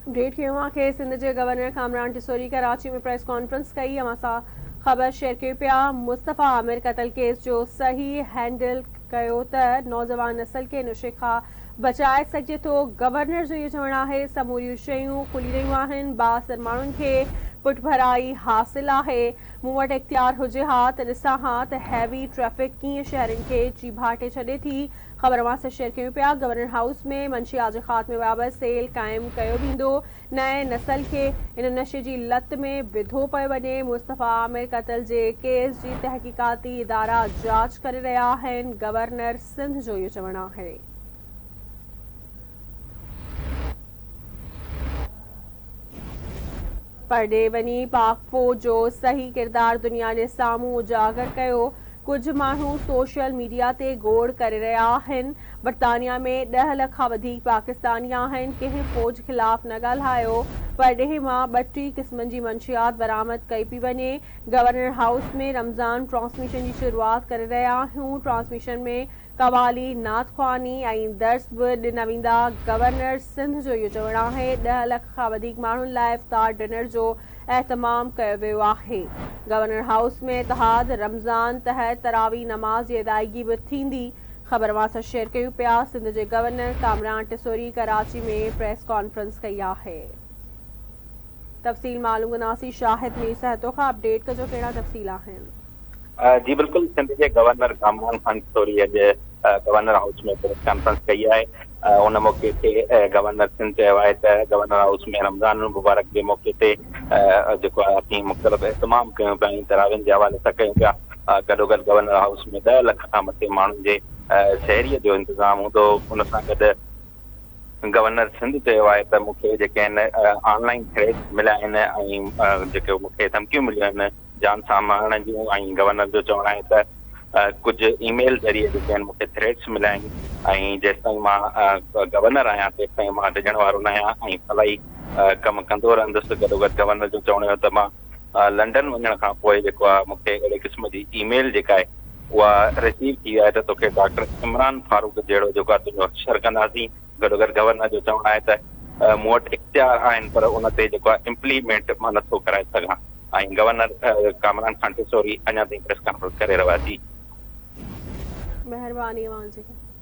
Update कयूं के सिंध के गवर्नर कामरान टिसोरी कराची में प्रेस कॉन्फ्रेंस कई। असां ख़बर शेयर कयूं पिया। मुस्तफ़ा आमिर कत्ल केस जो सही हैंडल कयो त नौजवान नस्ल के नशे खां बचाए सघे तो। गवर्नर जो ये चवणु आहे समूरियूं शयूं खुली रहियूं आहिनि, बासर माण्हुनि खे पुठभराई हासिल आहे। मूं वटि इख्तियार हुजे हा त ॾिसां हा त हैवी ट्रैफिक कीअं शहरनि खे चीभाटे छॾे थी। ख़बर अवां सां शेयर कयूं पिया। गवर्नर हाउस में मंशियात जे ख़ात्मे बाबति सेल क़ाइमु कयो वेंदो। नए नस्ल खे इन नशे जी लत में विधो पियो वञे। मुस्तफ़ा आमिर कत्ल जे केस जी तहक़ीक़ाती इदारा जांच करे रहिया आहिनि। गवर्नर सिंध जो इहो चवणु आहे। परॾे वञी पाक फ़ौज जो सही किरदार दुनिया जे साम्हूं उजागर कयो। कुछ माण्हू सोशल मीडिया ते गोड़ करे रहिया आहिनि। बरतानिया में 10 लख खां वधीक पाकिस्तानी आहिनि। कंहिं फ़ौज ख़िलाफ़ न ॻाल्हायो। परॾे मां 32 क़िस्मनि जी मंशियात बरामद कई पई वञे। गवर्नर हाउस में रमज़ान ट्रांसमिशन जी शुरूआत करे रहिया आहियूं। ट्रांसमिशन में कवाली, नात ख़्वानी ऐं दर्स बि ॾिना वेंदा। गवर्नर सिंध जो इहो चवणु आहे 10 लख खां वधीक माण्हुनि लाइ इफ़्तार डिनर जो एहतमाम कयो वियो आहे। गवर्नर हाउस में इतिहाद रमज़ान तहत तरावी नमाज़ जी अदायगी बि थींदी। ख़बर अवां सां शेयर कयूं पिया। सिंध जे गवर्नर कामरान टिसोरी कराची में प्रेस कॉन्फ्रेंस कई आहे। तफ़सील मालूम कंदासीं शाहिद मीर सहतो खां। अपडेट कजो कहिड़ा तफ़सील आहिनि। जी बिल्कुल, सिंध के गवर्नर कामरान खान टिसोरी अॼु गवर्नर हाउस में प्रेस कॉन्फ्रेंस कई आहे। उन मौके ते गवर्नर सिंध चयो आहे त गवर्नर हाउस में रमज़ान मुबारक जे मौके ते जेको आहे असीं मुख़्तलिफ़ इहतमाम कयूं पिया ऐं तरावियुनि जे हवाले सां कयूं पिया। गॾोगॾु गवर्नर हाउस में 10 लख खां मथे माण्हुनि जे शहरीअ जो इंतज़ाम हूंदो। उन सां गॾु गवर्नर सिंध चयो आहे त मूंखे जेके आहिनि ऑनलाइन थ्रेड्स मिलिया आहिनि ऐं जेके मूंखे धमकियूं मिलियूं आहिनि जान सां मारण जूं। ऐं गवर्नर जो चवणु आहे त कुझु ईमेल ज़रिए जेके आहिनि मूंखे थ्रेड्स मिलिया आहिनि ऐं जेसिताईं मां गवर्नर आहियां तेसिताईं मां डिॼण वारो न आहियां ऐं भलाई कमु कंदो रहंदुसि। गॾोगॾु गवर्नर जो चवणु हुयो त मां लंडन वञण खां पोइ जेको आहे मूंखे अहिड़े क़िस्म जी ईमेल जेका आहे उहा रिसीव थी आहे त तोखे डॉक्टर इमरान फारूक जहिड़ो जेको आहे तुंहिंजो अक्षर कंदासीं। गॾोगॾु गवर्नर जो चवणु आहे त मूं वटि इख्तियार आहिनि पर उन ते जेको आहे इम्प्लीमेंट मां नथो कराए सघां। ऐं गवर्नर कामरान खान टिसोरी अञा ताईं प्रेस कॉन्फ्रेंस करे रहिया थी। महिरबानी।